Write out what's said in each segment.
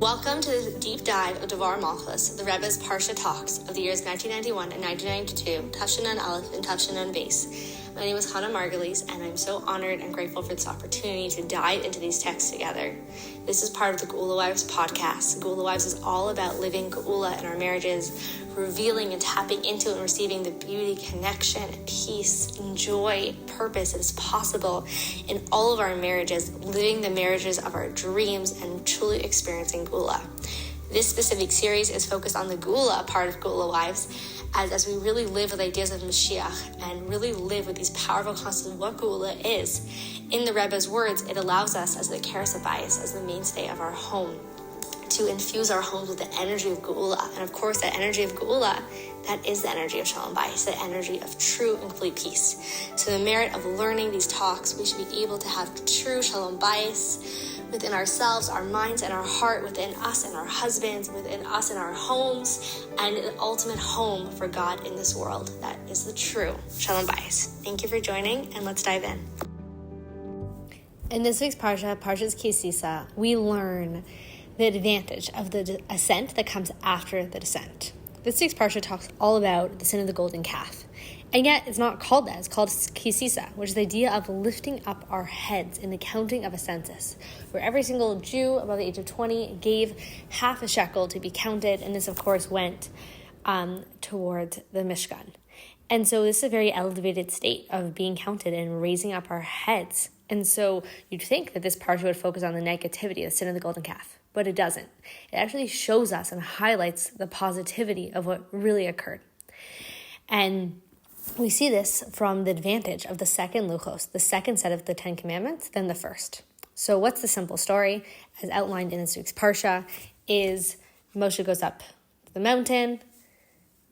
Welcome to the deep dive of Dvar Malchus, the Rebbe's Parsha Talks of the years 1991 and 1992, Tafshin Aleph and Tafshin Beis. My name is Hannah Margulies, and I'm so honored and grateful for this opportunity to dive into these texts together. This is part of the Geula Wives podcast. Geula Wives is all about living Geula in our marriages, revealing and tapping into and receiving the beauty, connection, peace, and joy, purpose that is possible in all of our marriages, living the marriages of our dreams and truly experiencing Geula. This specific series is focused on the Geula part of Geula Wives, as we really live with ideas of Mashiach and really live with these powerful concepts of what Geula is. In the Rebbe's words, it allows us as the Keres Habayis, as the mainstay of our home, to infuse our homes with the energy of Geula. And of course, that energy of Geula, that is the energy of Shalom Bayis, the energy of true and complete peace. So the merit of learning these talks, we should be able to have true Shalom Bayis within ourselves, our minds, and our heart, within us and our husbands, within us and our homes, and the ultimate home for God in this world. That is the true Shalom Bayis. Thank you for joining, and let's dive in. In this week's Parsha, Parsha's Sisa, we learn the advantage of the ascent that comes after the descent. This week's Parsha talks all about the sin of the golden calf. And yet, it's not called that. It's called Sisa, which is the idea of lifting up our heads in the counting of a census, where every single Jew above the age of 20 gave half a shekel to be counted, and this, of course, went towards the Mishkan. And so this is a very elevated state of being counted and raising up our heads. And so you'd think that this parsha would focus on the negativity, the sin of the golden calf, but it doesn't. It actually shows us and highlights the positivity of what really occurred. And we see this from the advantage of the second luchos, the second set of the 10 Commandments, than the first. So what's the simple story, as outlined in this week's Parsha, is Moshe goes up the mountain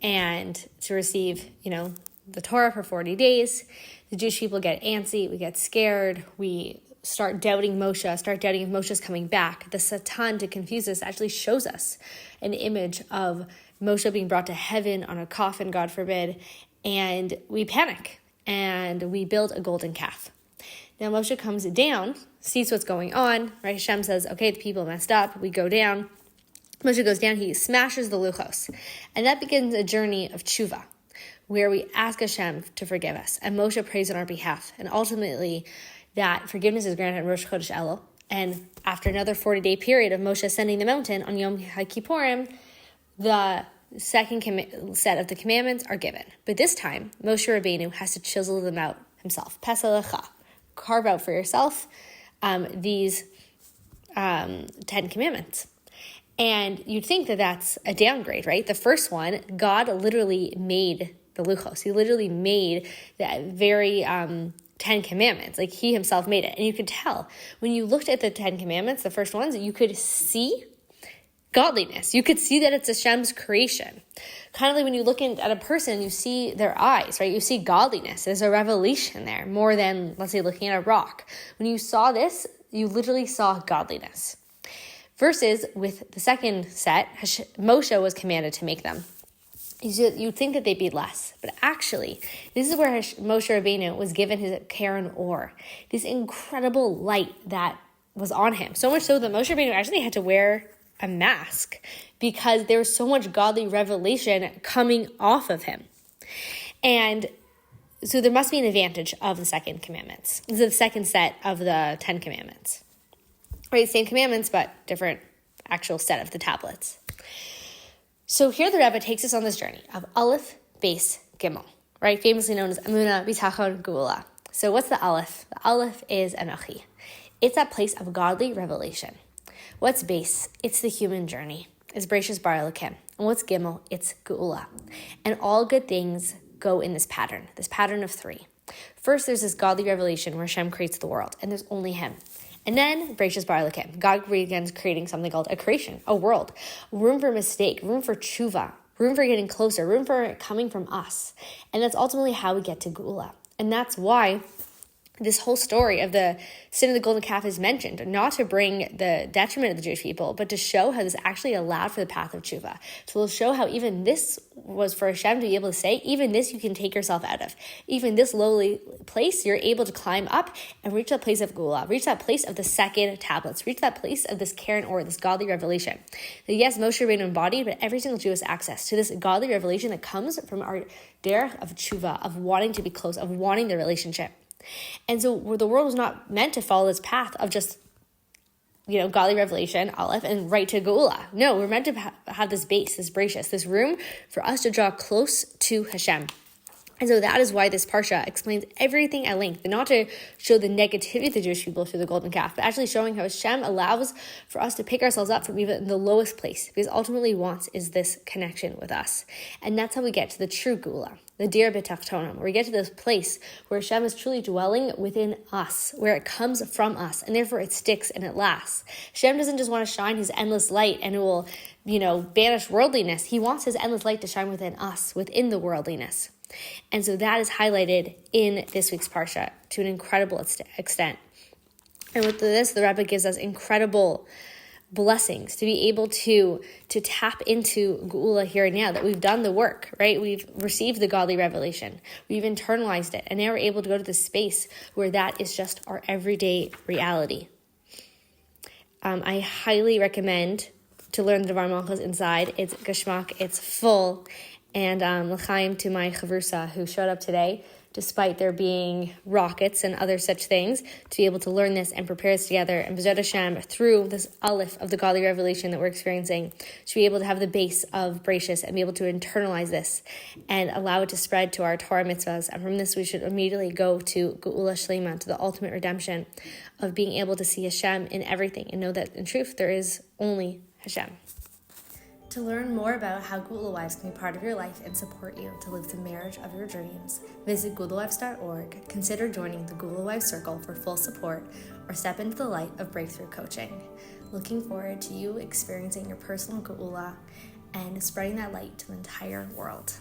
and to receive, the Torah for 40 days. The Jewish people get antsy, we get scared, we start doubting Moshe, start doubting if Moshe's coming back. The Satan, to confuse us, actually shows us an image of Moshe being brought to heaven on a coffin, God forbid, and we panic, and we build a golden calf. Now Moshe comes down, sees what's going on, right? Hashem says, okay, the people messed up, we go down. Moshe goes down, he smashes the luchos, and that begins a journey of tshuva, where we ask Hashem to forgive us, and Moshe prays on our behalf, and ultimately that forgiveness is granted in Rosh Chodesh Elul, and after another 40-day period of Moshe ascending the mountain on Yom HaKippurim, the second set of the commandments are given. But this time, Moshe Rabbeinu has to chisel them out himself. Pesalecha, carve out for yourself these 10 commandments. And you'd think that that's a downgrade, right? The first one, God literally made the luchos. He literally made that very 10 commandments. Like he himself made it. And you could tell when you looked at the 10 commandments, the first ones, you could see godliness. You could see that it's Hashem's creation. Kind of like when you look at a person, you see their eyes, right? You see godliness. There's a revelation there more than, let's say, looking at a rock. When you saw this, you literally saw godliness. Versus with the second set, Moshe was commanded to make them. You'd think that they'd be less, but actually, this is where Moshe Rabbeinu was given his Karen Or, this incredible light that was on him. So much so that Moshe Rabbeinu actually had to wear a mask because there was so much godly revelation coming off of him. And so there must be an advantage of the second commandments. This is the second set of the 10 commandments. Right, same commandments, but different actual set of the tablets. So here the Rebbe takes us on this journey of Aleph, Beis, Gimel, right? Famously known as Emunah, Bitachon, Geula. So what's the Aleph? The Aleph is Anochi. It's that place of godly revelation. What's Beis? It's the human journey. It's Bereshis Bar Elokim. And what's Gimel? It's Geula. And all good things go in this pattern of 3. First, there's this godly revelation where Hashem creates the world, and there's only Him. And then, Bereshis Bar Elokim, God begins creating something called a creation, a world, room for mistake, room for tshuva, room for getting closer, room for coming from us. And that's ultimately how we get to Geula. And that's why this whole story of the sin of the golden calf is mentioned, not to bring the detriment of the Jewish people, but to show how this actually allowed for the path of tshuva. To show how even this was for Hashem to be able to say, even this you can take yourself out of. Even this lowly place, you're able to climb up and reach that place of Geulah, reach that place of the second tablets, reach that place of this Karen or this godly revelation. That yes, Moshe Rabbeinu embodied, but every single Jew has access to this godly revelation that comes from our derech of tshuva, of wanting to be close, of wanting the relationship. And so the world was not meant to follow this path of just, godly revelation, Aleph, and right to Geulah. No, we're meant to have this base, this bracious, this room for us to draw close to Hashem. And so that is why this parsha explains everything at length, and not to show the negativity of the Jewish people through the golden calf, but actually showing how Hashem allows for us to pick ourselves up from even the lowest place, because ultimately wants is this connection with us. And that's how we get to the true Geulah, the Dir B'Tachtonim, where we get to this place where Hashem is truly dwelling within us, where it comes from us, and therefore it sticks and it lasts. Hashem doesn't just want to shine his endless light and it will, banish worldliness. He wants his endless light to shine within us, within the worldliness. And so that is highlighted in this week's parsha to an incredible extent. And with this, the Rebbe gives us incredible blessings to be able to tap into Geulah here and now, that we've done the work, right? We've received the godly revelation. We've internalized it. And now we're able to go to this space where that is just our everyday reality. I highly recommend to learn the Dvar Malchus inside. It's geschmack, it's full. And l'chaim to my chavrusa who showed up today, despite there being rockets and other such things, to be able to learn this and prepare us together. And B'ezrat Hashem, through this aleph of the godly revelation that we're experiencing, to be able to have the base of bracious and be able to internalize this and allow it to spread to our Torah mitzvahs. And from this, we should immediately go to Geulah Shlema, to the ultimate redemption of being able to see Hashem in everything and know that in truth there is only Hashem. To learn more about how Geulah Wives can be part of your life and support you to live the marriage of your dreams, visit GeulahWives.org, consider joining the Geulah Wives Circle for full support, or step into the light of breakthrough coaching. Looking forward to you experiencing your personal Geulah and spreading that light to the entire world.